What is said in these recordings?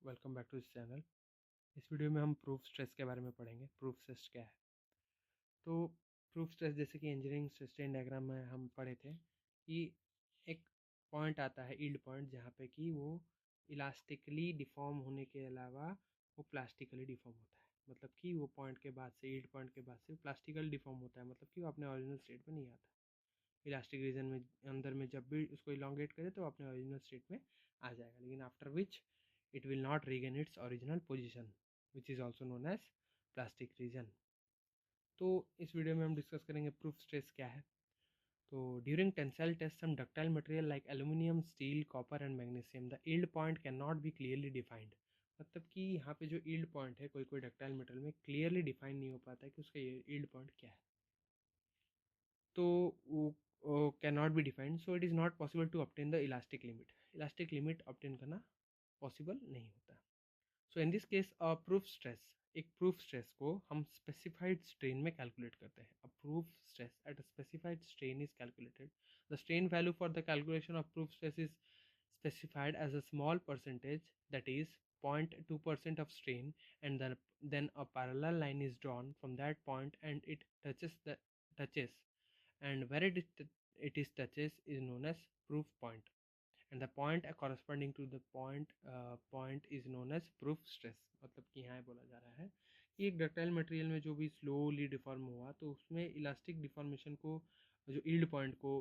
Welcome back to this channel. इस video में हम प्रूफ स्ट्रेस के बारे में पढ़ेंगे। प्रूफ स्ट्रेस क्या है? तो प्रूफ स्ट्रेस जैसे कि इंजीनियरिंग स्ट्रेन डायग्राम में हम पढ़े थे कि एक पॉइंट आता है, यील्ड पॉइंट, जहाँ पे कि वो इलास्टिकली डिफॉर्म होने के अलावा वो प्लास्टिकली डिफॉर्म होता है। मतलब कि वो पॉइंट के बाद से, यील्ड पॉइंट के बाद से प्लास्टिकली डिफॉर्म होता है, मतलब कि वो अपने ओरिजिनल स्टेट में नहीं आता। इलास्टिक रीजन में अंदर में जब भी उसको इलोंगेट करे तो अपने ओरिजिनल स्टेट में आ जाएगा, लेकिन after which it will not regain its original position, which is also known as plastic region. तो इस वीडियो में हम डिस्कस करेंगे प्रूफ स्ट्रेस क्या है। तो during tensile test some ductile material like aluminium, steel, copper and magnesium, the yield point can not be clearly defined. मतलब कि यहाँ पे जो यील्ड पॉइंट है कोई कोई डक्टाइल मटेरियल में क्लियरली डिफाइन नहीं हो पाता है कि उसका यील्ड पॉइंट क्या है। तो वो can not be defined, so it is not possible to obtain the elastic limit. Elastic limit obtain करना पॉसिबल नहीं होता। So in this case proof stress, एक प्रूफ स्ट्रेस को हम स्पेसिफाइड स्ट्रेन में कैलकुलेट करते हैं। A proof stress at a specified strain is calculated. The strain value for the calculation of proof stress is specified as a small percentage, that is 0.2% of strain, and then a parallel line is drawn from that point and it touches and where it is touches is known as proof point, and the point corresponding to the point is known as proof stress। मतलब कि यहाँ बोला जा रहा है कि एक ductile material में जो भी स्लोली डिफॉर्म हुआ तो उसमें इलास्टिक डिफॉर्मेशन को, जो यील्ड पॉइंट को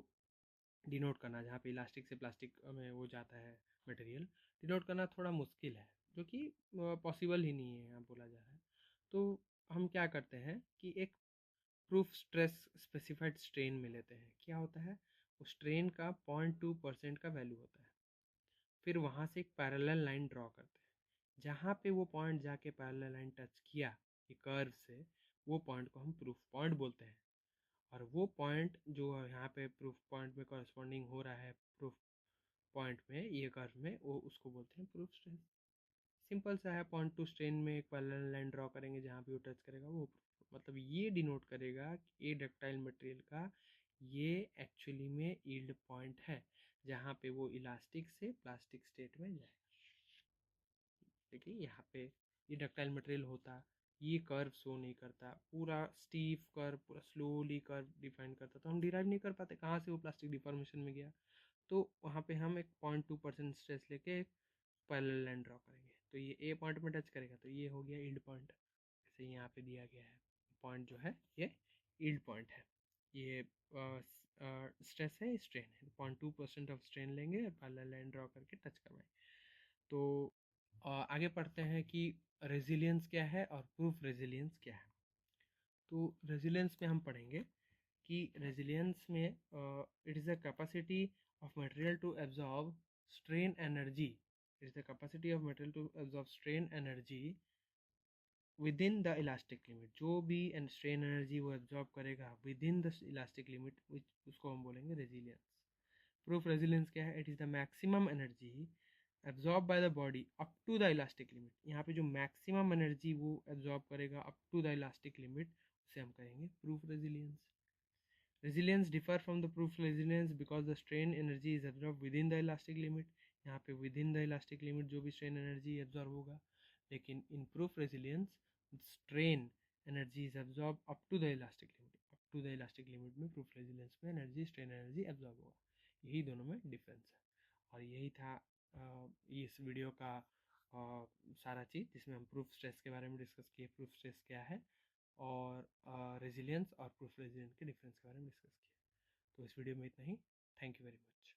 डिनोट करना, जहाँ पे इलास्टिक से प्लास्टिक में वो जाता है मटेरियल, डिनोट करना थोड़ा मुश्किल है, जो कि पॉसिबल ही नहीं है यहाँ बोला जा रहा है। तो हम क्या करते हैं कि एक प्रूफ स्ट्रेस स्पेसिफाइड स्ट्रेन में लेते हैं। क्या होता है? वो स्ट्रेन का 0.2% का वैल्यू होता है। फिर वहाँ से एक पैरेलल लाइन ड्रॉ करते हैं। जहाँ पे वो पॉइंट जाके पैरेलल लाइन टच किया ये कर्व से, वो पॉइंट को हम प्रूफ पॉइंट बोलते हैं। और वो पॉइंट जो यहाँ पे प्रूफ पॉइंट में कॉरस्पॉन्डिंग हो रहा है, प्रूफ पॉइंट में, ये कर्व में, वो उसको बोलते हैं प्रूफ स्ट्रेस। सिंपल सा है, पॉइंट टू स्ट्रेन में एक पैरेलल लाइन ड्रॉ करेंगे, जहाँ भी वो टच करेगा वो मतलब ये डिनोट करेगा कि ये डक्टाइल मटेरियल का ये एक्चुअली में यील्ड पॉइंट है, जहाँ पे वो इलास्टिक से प्लास्टिक स्टेट में जाएगा। देखिए यहाँ पे ये डक्टाइल मटेरियल होता, ये कर्व शो नहीं करता, पूरा स्टीफ कर्व, पूरा स्लोली कर्व डिफाइन करता, तो हम डिराइव नहीं कर पाते कहाँ से वो प्लास्टिक डिफॉर्मेशन में गया। तो वहाँ पे हम एक 0.2% स्ट्रेस लेके एक पैरेलल लाइन ड्रॉ करेंगे, तो ये ए पॉइंट में टच करेगा तो ये हो गया यील्ड पॉइंट। जैसे यहाँ पे दिया गया है पॉइंट जो है ये यील्ड पॉइंट है। ये स्ट्रेस है, स्ट्रेन है, 0.2% ऑफ स्ट्रेन लेंगे, पैरेलल लाइन ड्रॉ करके टच करवाएंगे। तो आगे पढ़ते हैं कि रेजिलियंस क्या है और प्रूफ रेजिलियंस क्या है। तो रेजिलियंस में हम पढ़ेंगे कि रेजिलियंस में it is the capacity of material to absorb strain energy. It is the capacity of material to absorb strain energy within the elastic limit. जो भी स्ट्रेन एनर्जी वो एब्जॉर्ब करेगा within the elastic limit, उसको हम बोलेंगे resilience. Proof resilience क्या है? It is the maximum energy absorb by the body up to the elastic limit. यहाँ पे जो मैक्सिमम एनर्जी वो एब्जॉर्ब करेगा up to the elastic limit, उसे हम कहेंगे proof resilience. Resilience differ from the proof resilience because the strain energy is absorbed within the elastic limit। यहाँ पे within the elastic limit जो भी strain energy absorb होगा, लेकिन in proof resilience strain energy is absorbed up to the elastic limit। up to the elastic limit में proof resilience में energy, strain energy absorb होगा। यही दोनों में difference है। और यही था इस वीडियो का सारा चीज़, जिसमें हम प्रूफ स्ट्रेस के बारे में डिस्कस किए, प्रूफ स्ट्रेस क्या है, और रेजिलियंस और प्रूफ रेजिलियंस के डिफरेंस के बारे में डिस्कस किया। तो इस वीडियो में इतना ही। Thank you very much.